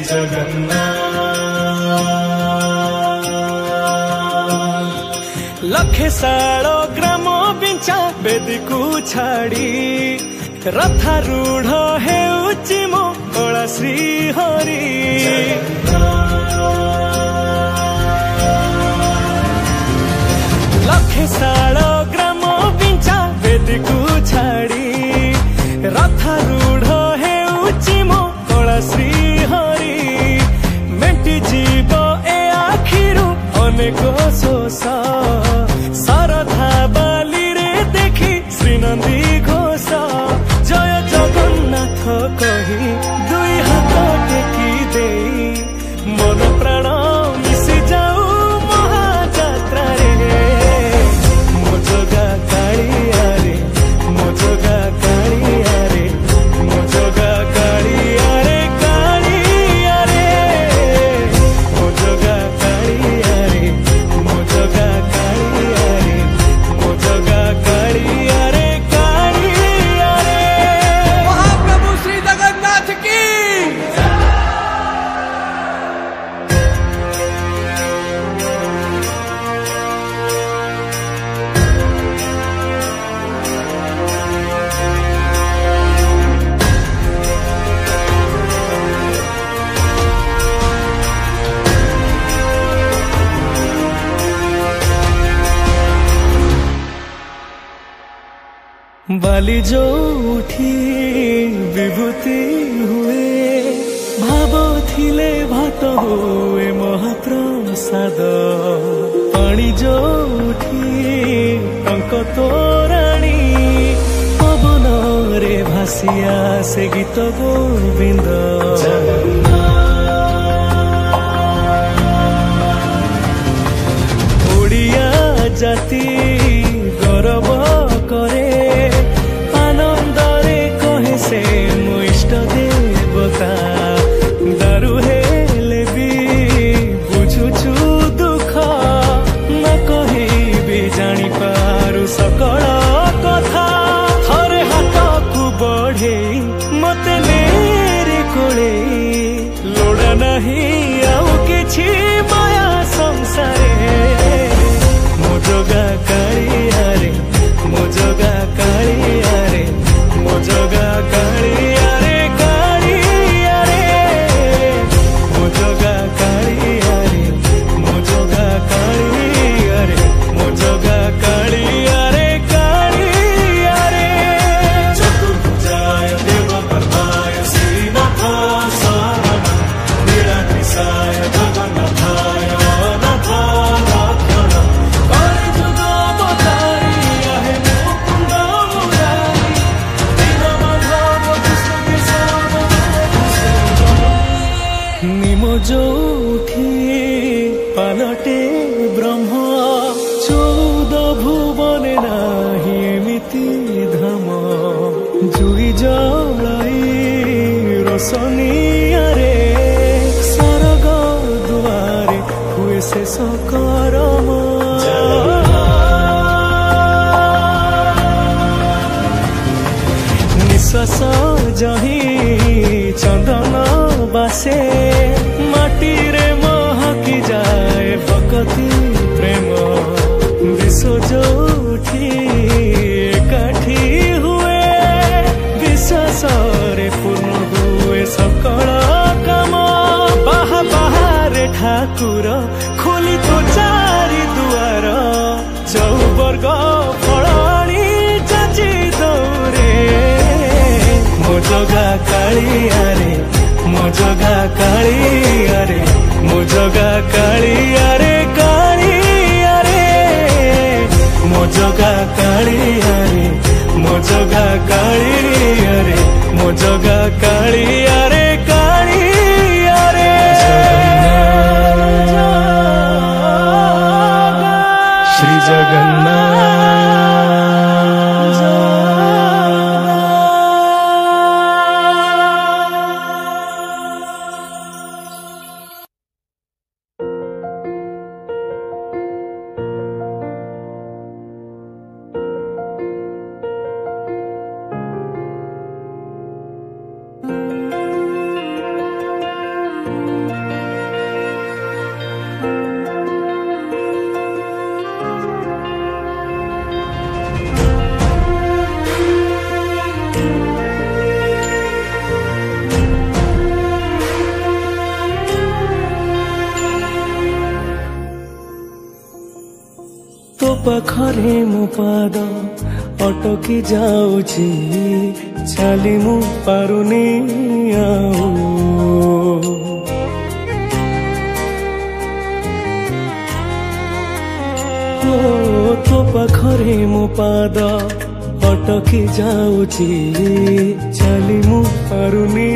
जगन्नाथ लखे सालो ग्राम बिंचा बेदी को छाड़ी रथारूढ़ हेउची मो कला श्री हरि लखे सालो ग्राम बिंचा बेदी को छाड़ी रथारूढ़ हेउची मो कला श्री हरि मेटी जीव ए आखिरु अनेक शोष सरधा बाली रे देखी श्रीनंदी घोष जय जगन्नाथ कही दुई हाथ टेकी दे मन प्राण मिशि जाऊ महाजात्रा रे मो जगा कालिया रे मो जगा कालिया रे मो जगा कालिया रे कालिया रे मो जगा कालिया रे मो जगा कालिया रे मो जगा कालिया रे कालिया रे महाप्रभु श्री जगन्नाथ की बाली जो उठी विभूति हुए भाव थिले भात हुए महाप्रसाद पानी जो उठी टंक तोराणी पवन रे भासिया से गीत गोविंद ओडिया जाति गौरव करे आनंदरे कहे से मो इष्ट देवता दारु हेले भी बुझुछु दुख न कही भी जानी पारु सकल कथा थरे हाथ को बढ़े मते मेरे कोले लोड़ा नहीं आउ किछि माया संसारे मो जगा कालिया रे मो जगा कालिया रे मो जगा कालिया रे कालिया रे मो जगा कालिया रे मो जगा कालिया रे मो जगा कालिया रे कालिया रे चतुर्भुजाय देवकर्माय श्रीनाथाय शरणं नीलाद्रिसाय जगन्नाथाय अनाथाय लक्षणं कलिजुग अवतारिया हे मुकुन्द मुरारी दीनबन्धव कृष्ण केशव निमो जोठी पालटे ब्रह्म चौद भुवने नाही एमिति धाम जुई जलाई रोशनिया रे सरग दुआरे हुए से सकरम निश्वास जही चंदन बासे माटी रे महकी जाए भक्ति प्रेम विश्व जोठी एकाठी हुए विश्वास रे पूर्ण हुए सकल काम बाहा बाहारे ठाकुर खोली तो चारि दुआर चौवर्ग फलाणी चाची दौरे मो जगा कालिया रे मो जगा कालिया रे मो जगा कालिया रे कालिया रे मो जगा कालिया रे मो जगा कालिया रे मो जगा कालिया रे कालिया रे श्री जगन्नाथ ପାଖରେ ମୋ ପାଦ ଅଟକି ଯାଉଛି ଚାଲି ମୁଁ ପାରୁନି ଆଉ ତୋ ପାଖରେ ମୋ ପାଦ ଅଟକି ଯାଉଛି ଚାଲି ମୁଁ ପାରୁନି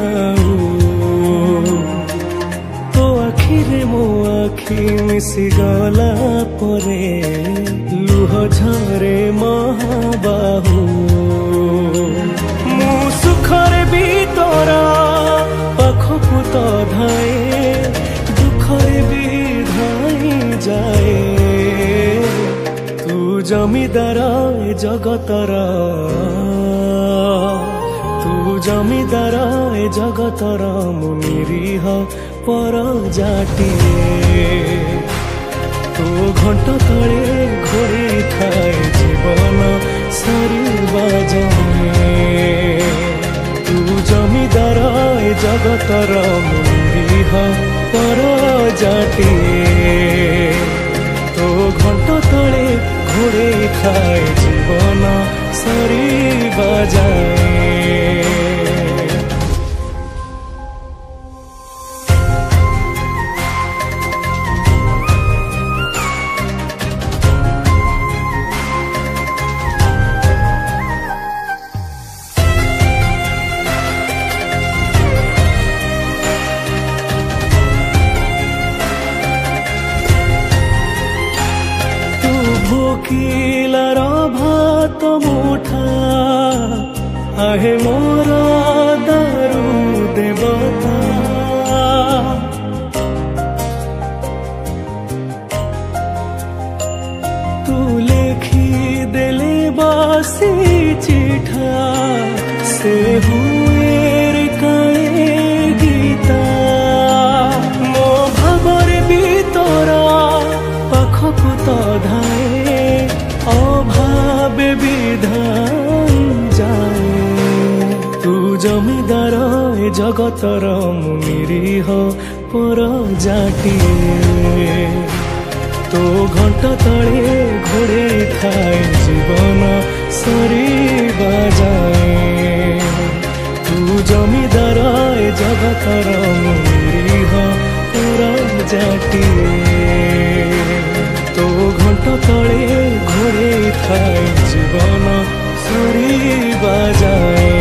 ଆଉ ତୋ ଆଖିରେ ମୋ ଆଖି ମିଶିଗଲା ପରେ ଲୁହ ଝରେ ମହାବାହୁ ମୁଁ ସୁଖରେ ବି ତୋର ପାଖକୁ ତ ଧାଏ ଦୁଃଖରେ ବି ଧାଇ ଯାଏ जमीदार ए जगतर तू जमीदार ए जगतर मुनिरीह पर जाटिए तू घंट तले घोड़ी थाए जीवन सरिबा जाए तू जमीदार ए जगतर मुनिरीह पर जाटिए तो घंट तले घोड़े खाए जीवन सरिबा जाए भोकिलार भात मुठा आहे मोर दारू देवता तू लेखी देले बासी चिठा से हुए रे काए गीता मो भावर भी तोरा पाखकु तो धाए अभावे विधान जाए तू जमीदार ए जगतर मुनिरीह पर जाटिए तो घंट तले घोड़े थाए जीवन सरिबा जाए तू जमीदार ए जगतर मुनिरीह पर जाटिए तो घंट तले घोड़े थाए जीवन सरिबा जाए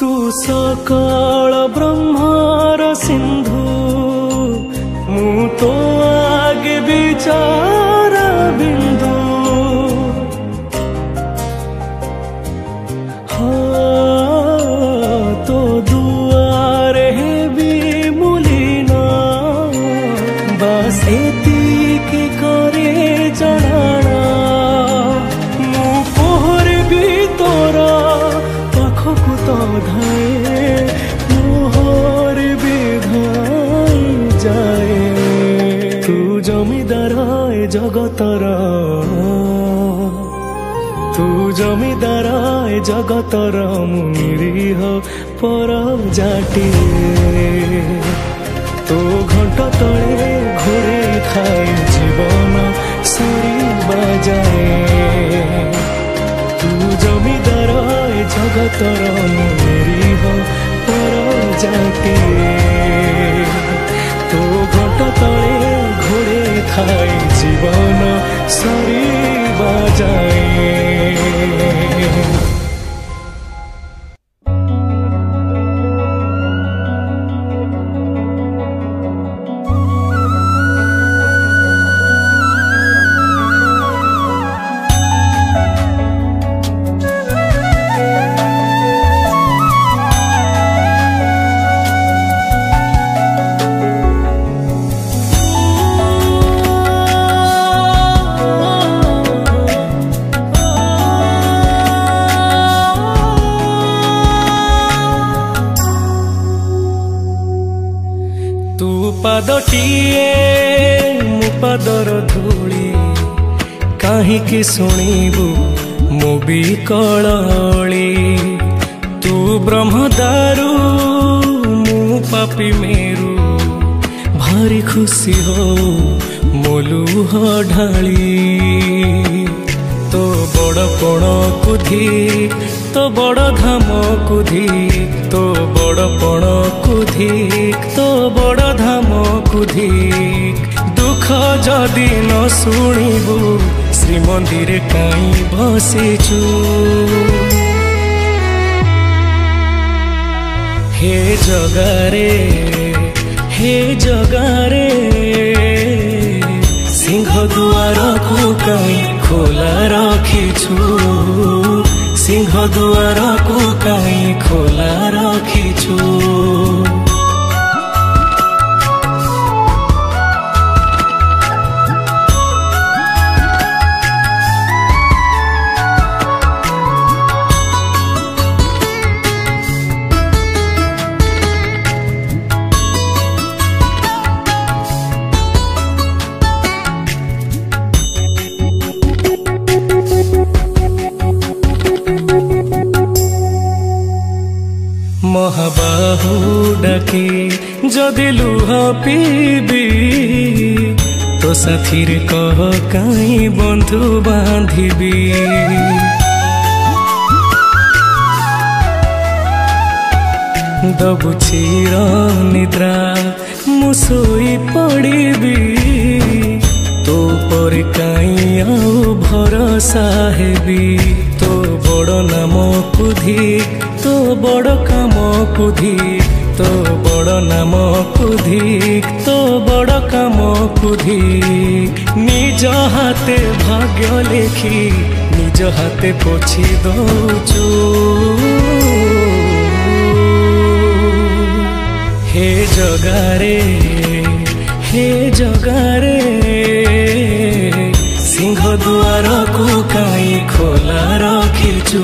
तू सकल ब्रह्मार सिंधु मु तो आगे विचार बिंदु हाँ तो दुआरे भी मुलीना बस एतिकी करे जनाना मु पोहर भी तोरा पाखकु तो धाए मोहर विधान जाए तू जमीदार ए जगतर तू जमीदार ए जगतर मुनिरीह पर जाटिए तो घंट तले घोड़े खाए जीवन सरिबा जाए तू जमीदार ए जगतर मुनिरीह पर जाटिए तो घंट तले घोड़े खाए जीवन सरिबा जाए धूली काहींकि शुणिबु मो बिकली तू ब्रह्मदारू मु पापी मेरू भारी खुशी हो मोलुह ढाली तो बड़ पण कुधी तो बड़ धाम कुधी तो बड़ पण कुधिक तो बड़ धाम कुधिक दुख जदि न शुणिबु श्रीमंदिर काई बसिचु हे जगारे सिंह दुआर को काई खोला रखिछु सिंह दुआर को काई खोला रखिछु महाबाहु डाके जदि लुह पीबी तो साथीर कह काई बंधु बांधिबी दबु चिर निद्रा मु सोई पड़िबी तो पर काई आउ भरोसा हेबी तो बड़ नाम कुधिक तो बड़ काम कुधिक तो बड़ नाम कुधिक तो बड़ काम कुधिक निज हाथे भाग्य लेखी निज हाथे पोछि दौचु हे जगारे सिंह दुआर को काई खोला रखिछु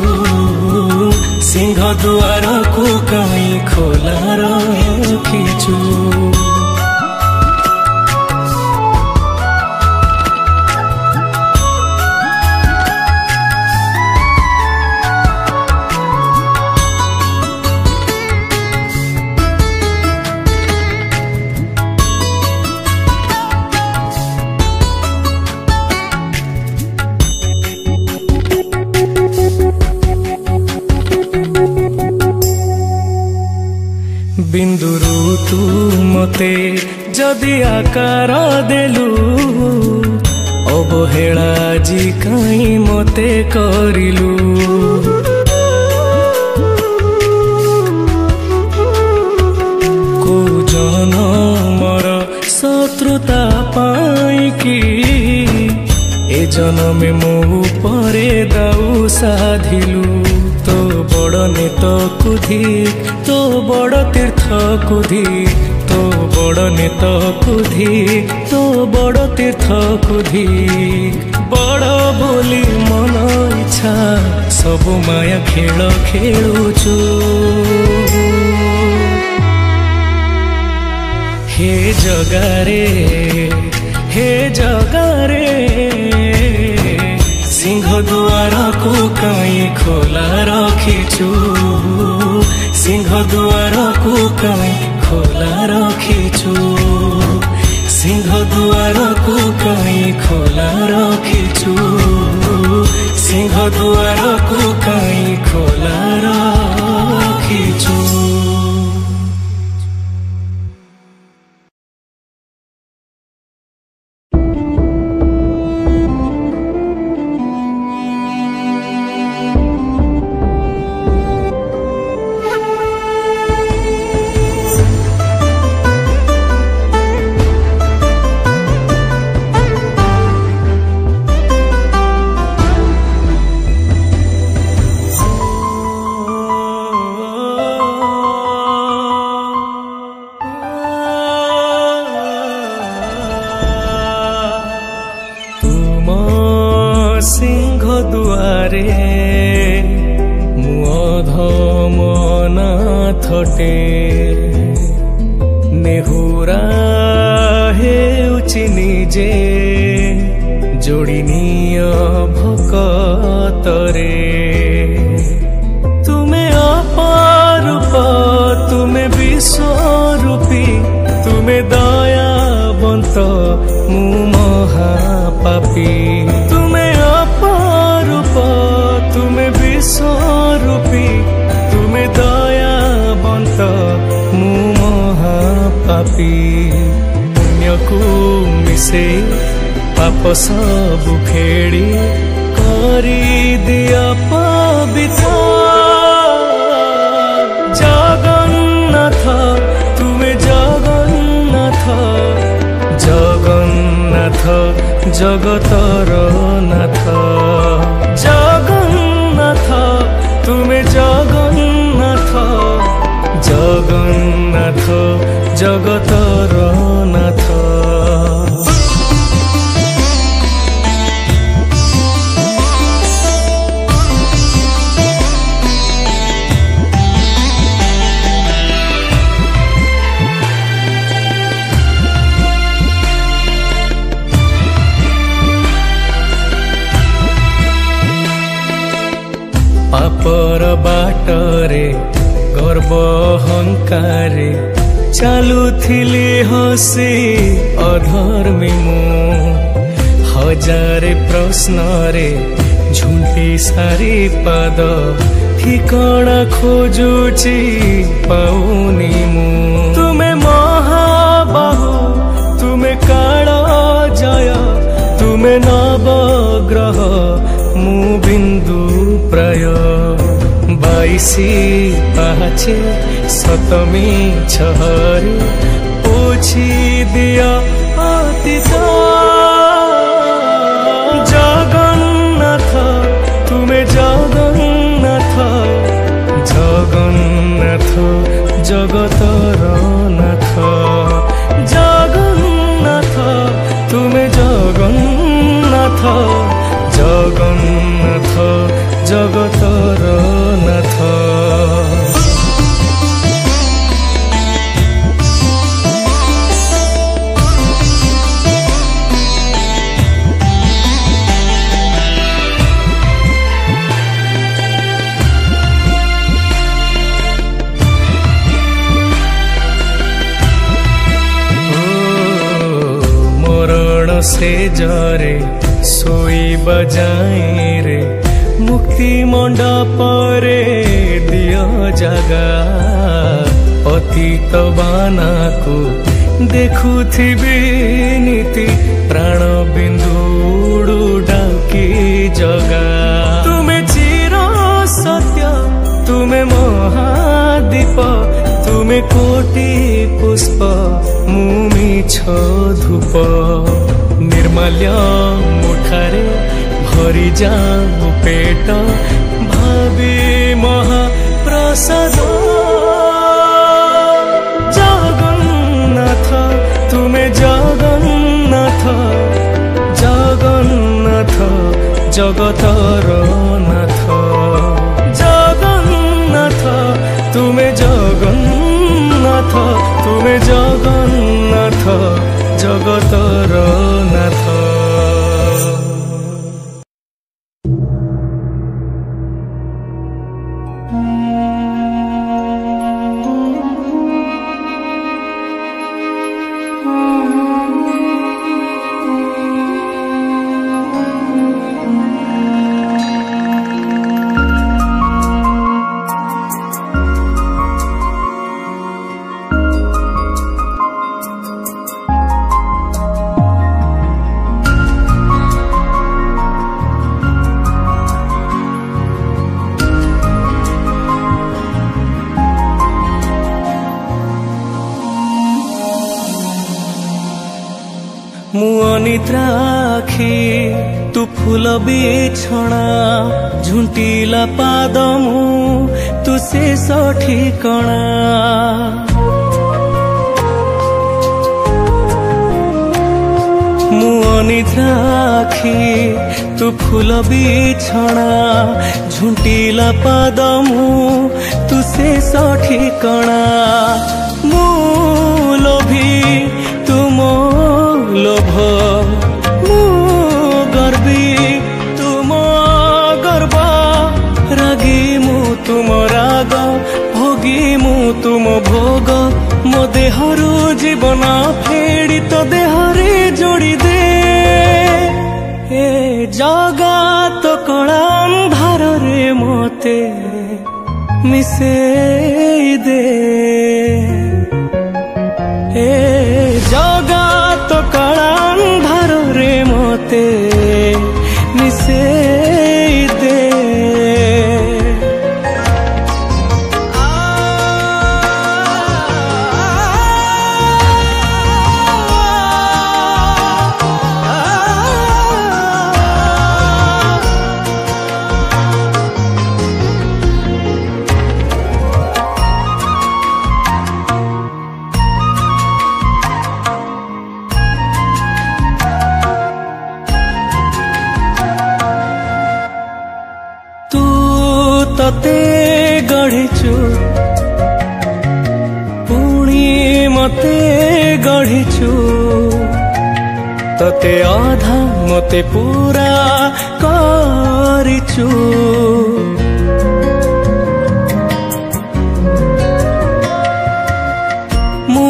सिंह दुआर को काई खोला रखिछु बिंदुरु तू मते जदि आकार देलु अवहेला जी काई मते करिलु को जनमर शत्रुता पाई कि ए जन्मे मो परे दाऊ साधिलु तो बड़ नेत कुधिक तो बड़ तीर्थ कुधिक तो बड़ नेत कुधिक तो बड़ तीर्थ कुधिक बड़ बोली मन इच्छा सब माया खेल खेलुछु हे जगारे सिंह दुआर को काई खोला रखिछु सिंह दुआर को काई खोला रखिछु सिंह दुआर को काई खोला रखिछु सिंह दुआर को काई खोला रखिछु सिंह दुआरे मुअधम नाथटे नेहुरा हेउछि निजे रे तुमे अपारूप तुमे विश्वरूपी तुमे दयावंत मु महापापी तुमे अपारूप तुमे विश्वरूपी तुमे दयावंत मु महापापी पुण्य को मिसे पाप सब खेड़ी करी दिया पवित्र जगन्नाथ तुमे जगन्नाथ जगन्नाथ जगतर नाथ जगन्नाथ तुमे जगन्नाथ जगन्नाथ जगतर नाथ पापर बाटरे गर्व अहंकारे चालुथिली हसी अधर्मी मु हजारे प्रश्न रे झुंटी सारी पाद ठिकाना खोजुची पाउनी मु तुमे महाबाहु तुमे काल जय तुमे नवग्रह मु बिंदु प्राय बाईसी पाचे सतमी छहरे पोछी दिया अतीत जगन्नाथ तुमे जगन्नाथ जगन्नाथ जगतर नाथ जगन्नाथ तुमे जगन्नाथ जगन्नाथ जगतर नाथ मरण से जरे सोई बजाई रे मुक्ति मंडप रे दियो जगा अतीत बाना को देखुथिबी नीति प्राण बिंदु डाकी जगा तुमे चिर सत्य तुमे महादीप तुमे कोटि पुष्प मुमिछ धूप निर्माल्य मुठारे भरी जाऊ पेट भावी महाप्रसाद जगन्नाथ तुमे जगन्नाथ जगन्नाथ जगतर नाथ जगन्नाथ तुमे जगन्नाथ तुमे जगन्नाथ जगतर नाथ मु अनिद्रा आखि तू फूल बिछଣା झुंटीला पाद मु तू शेष ठिकଣା मु अनिद्रा आखि तू फूल बिछଣା झुंटीला पाद मु तू शेष ठिकଣା मु लोभी तुम लोभ मु गर्वी तुम गर्व ମୋ ଭୋଗ ମୋ ଦେହରୁ ଜୀବନ ଫେଡ଼ି ତୋ ଦେହରେ ଯୋଡ଼ି ଦେ ଏ ଜଗତ କଳା ଅନ୍ଧାରରେ ମୋତେ ମିଶେଇ ଦେ ଏ ଜଗତ କଳା ଅନ୍ଧାରରେ ମୋତେ ମିଶେଇ ଦେ तते गढ़िचु पुणी मते गढ़िचु तते आधा मते पूरा करिचु मु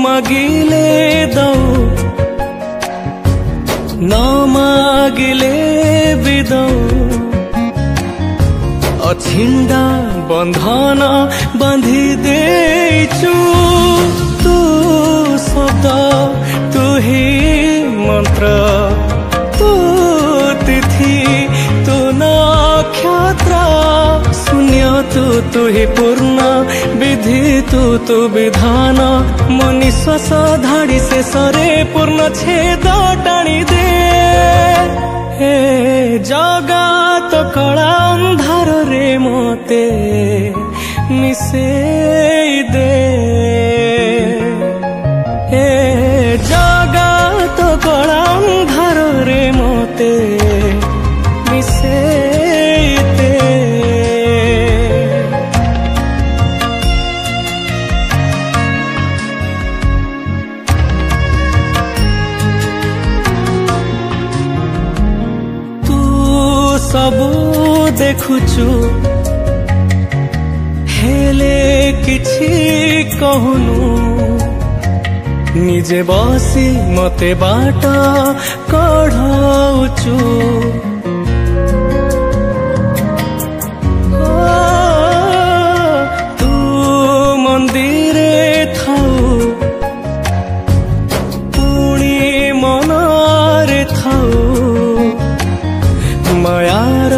मागिले दऊ न मागिले भी दऊ अछिंडा बंधन बांधी देचु तू शब्द तू ही मंत्र तू तिथि तू नक्षत्र शून्य तू ही पूर्ण विधि तू विधान मो निश्वास धाड़ी से सरे पूर्ण छेद टाणी दे हे जगत कला अंधार रे मोते मिसेई दे हे जगत कला अंधार रे मोते मिसेई दे सबू देखुचु हेले किछि कहूनु निजे बसी मते बाट कढ़ाउचु तू मंदिरे थाउ पुणी मनरे थाउ मायार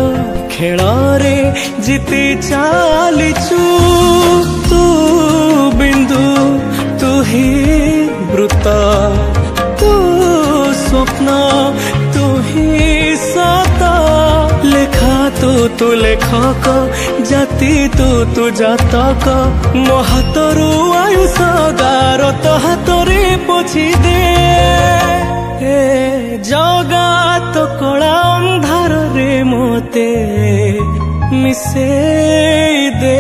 खेलारे जीती चालिचु तू बिंदु तू ही वृत्त तू स्वप्न तू ही सता लेखा तू लेखक जाति तू जातक मो हाथरू आयुष गार तो हाथरे पोछि दे जगत कला अंधार रे मोते मिसेई दे।